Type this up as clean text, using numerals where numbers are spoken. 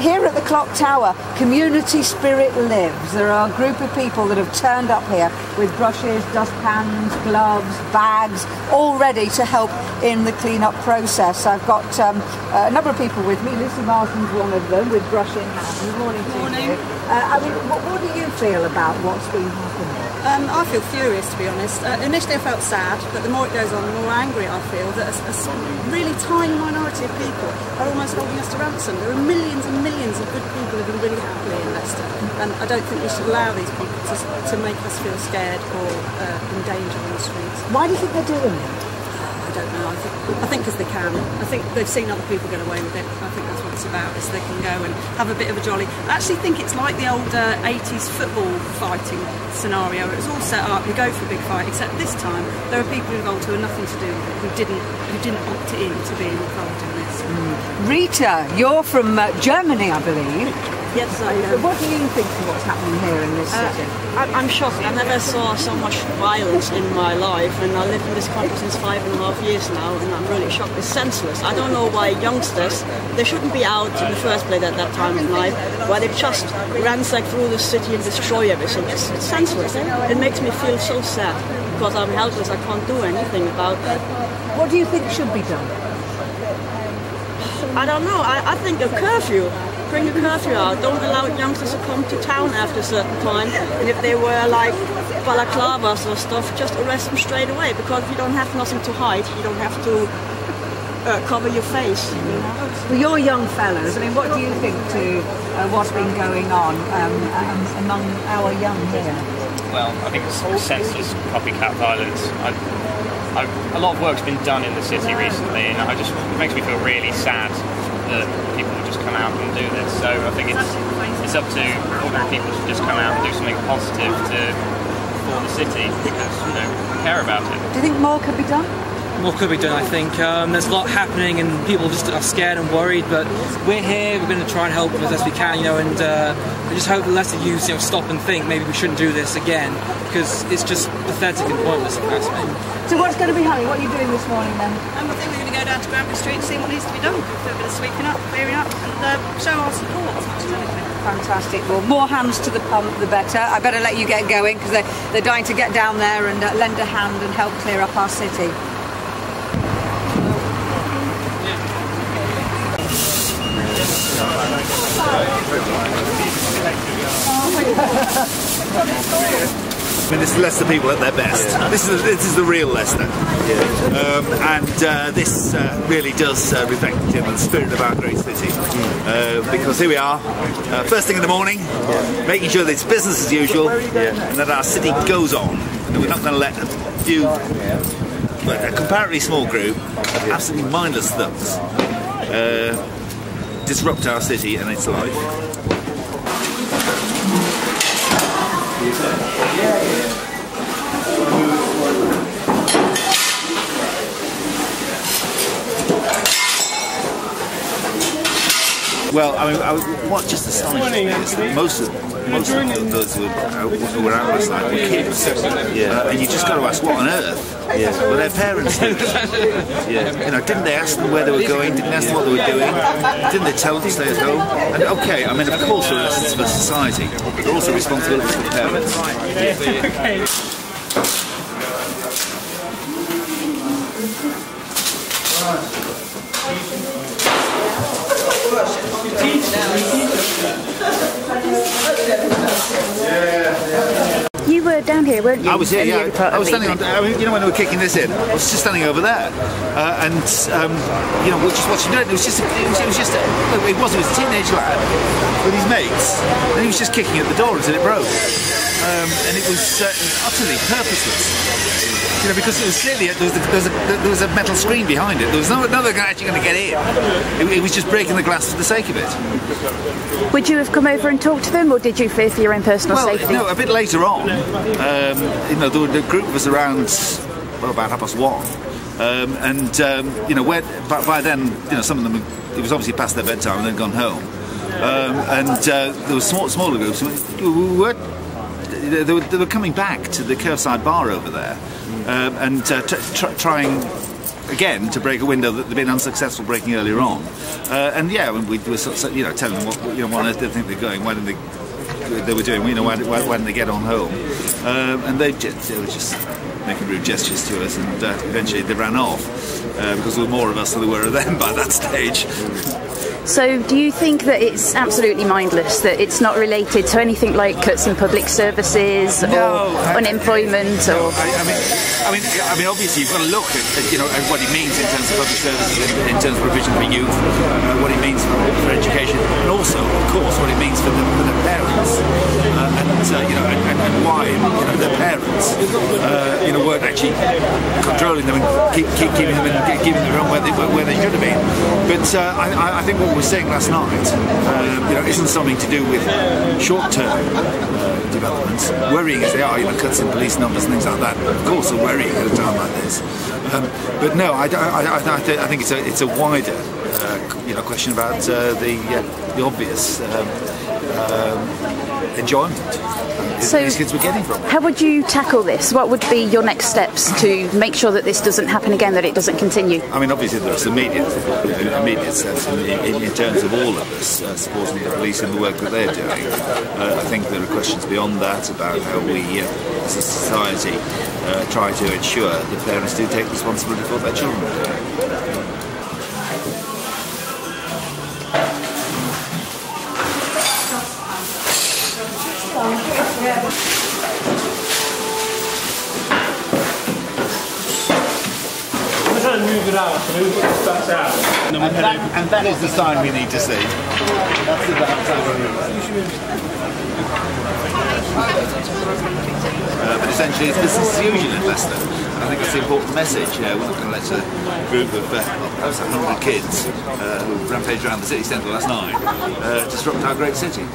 Here at the Clock Tower, community spirit lives. There are a group of people that have turned up here with brushes, dustpans, gloves, bags, all ready to help in the clean-up process. I've got a number of people with me. Lucy Martin's one of them, with brush in hand. Good morning to you. I mean, what do you feel about what's been happening? I feel furious, to be honest. Initially I felt sad, but the more it goes on, the more angry I feel that a really tiny minority of people are almost holding us to ransom. There are millions and millions of good people living really happily in Leicester, and I don't think we should allow these people to make us feel scared or in danger on the streets. Why do you think they're doing it? I don't know. I think because they can. I think they've seen other people get away with it. I think that's what it's about, is they can go and have a bit of a jolly. I actually think it's like the old 80s football fighting scenario. It was all set up, you go for a big fight, except this time there are people involved who are nothing to do with it, who didn't opt in to being involved in this. Rita, you're from Germany, I believe. Yes, I am. What do you think of what's happening here in this city? I'm shocked. I never saw so much violence in my life, and I live in this country since 5.5 years now, and I'm really shocked. It's senseless. I don't know why youngsters, they shouldn't be out in the first place at that time of night, why they just ransack through the city and destroy everything. It's senseless. It makes me feel so sad, because I'm helpless. I can't do anything about that. What do you think should be done? I don't know. I think a curfew. Bring a curfew out. Don't allow youngsters to come to town after a certain time. And if they wear like balaclavas or stuff, just arrest them straight away, because you don't have nothing to hide. You don't have to cover your face. You know? Well, you're young fellows. I mean, what do you think to what's been going on among our young here? Well, I think it's senseless copycat violence. A lot of work's been done in the city recently, and it makes me feel really sad that people will just come out and do this. So I think it's up to ordinary people to just come out and do something positive for the city, because we care about it. Do you think more could be done? More could be done, I think. There's a lot happening and people just are scared and worried, but we're here, we're going to try and help as best we can, and we just hope the Leicester youth stop and think maybe we shouldn't do this again, because it's just pathetic and pointless, if you ask me. So what's going to be happening? What are you doing this morning then? I think we're going to go down to Granbury Street and see what needs to be done. Do a bit of sweeping up, clearing up, and show our support as much as anything. Fantastic. Well, more hands to the pump, the better. I better let you get going, because they're dying to get down there and lend a hand and help clear up our city. I mean, this is Leicester people at their best. This is the real Leicester, and this really does reflect the spirit of our great city. Because here we are, first thing in the morning, making sure that it's business as usual, and that our city goes on, and we're not going to let a few, a comparatively small group, of absolutely mindless thugs disrupt our city and its life. Well, I mean, what just astonished me is that most of those who were out last night were kids. And you just got to ask, what on earth were their parents doing? Didn't they ask them where they were going? Didn't they ask them what they were doing? Didn't they tell them to stay at home? And okay, I mean, of course they're lessons for society, but they're also responsibilities for the parents. You were down here, weren't you? I was here, yeah. I was standing on, when they were kicking this in, I was just standing over there, and we're just watching it. It was a teenage lad with his mates, and he was just kicking at the door until it broke, and it was utterly purposeless. Because it was clearly there was a metal screen behind it. There was no other guy actually going to get in. It was just breaking the glass for the sake of it. Would you have come over and talked to them, or did you fear for your own personal safety? No, a bit later on. There were a group of us around about 1:30, where by then, some of them, it was obviously past their bedtime and they'd gone home, there were smaller groups. They were coming back to the curbside bar over there, and trying again to break a window that they'd been unsuccessful breaking earlier on. And yeah, we were sort of, telling them what on earth they think they're going, why didn't they were doing, why didn't they get on home? And they were just making rude gestures to us, and eventually they ran off because there were more of us than there were of them by that stage. So do you think that it's absolutely mindless, that it's not related to anything like cuts in public services or unemployment? I mean, obviously you've got to look at what it means in terms of public services, in terms of provision for youth, what it means for education, and also, of course, what it means for the parents, and why their parents weren't actually controlling them and keeping them and keeping them around where they should have been. But I think what we were saying last night, isn't something to do with short-term developments, worrying as they are, cuts in police numbers and things like that. Of course, they're worrying at a time like this. But no, I think it's a wider, question about the obvious enjoyment these kids were getting from it. How would you tackle this? What would be your next steps to make sure that this doesn't happen again, that it doesn't continue? I mean, obviously there are some immediate steps in terms of all of us supporting the police in the work that they're doing. I think there are questions beyond that about how we, as a society, try to ensure that parents do take responsibility for their children. Move it out, that's out. And that is the sign we need to see. That's the sign. But essentially it's business as usual in Leicester. And I think that's the important message. We're not going to let a group of perhaps 100 kids who rampaged around the city centre last night disrupt our great city.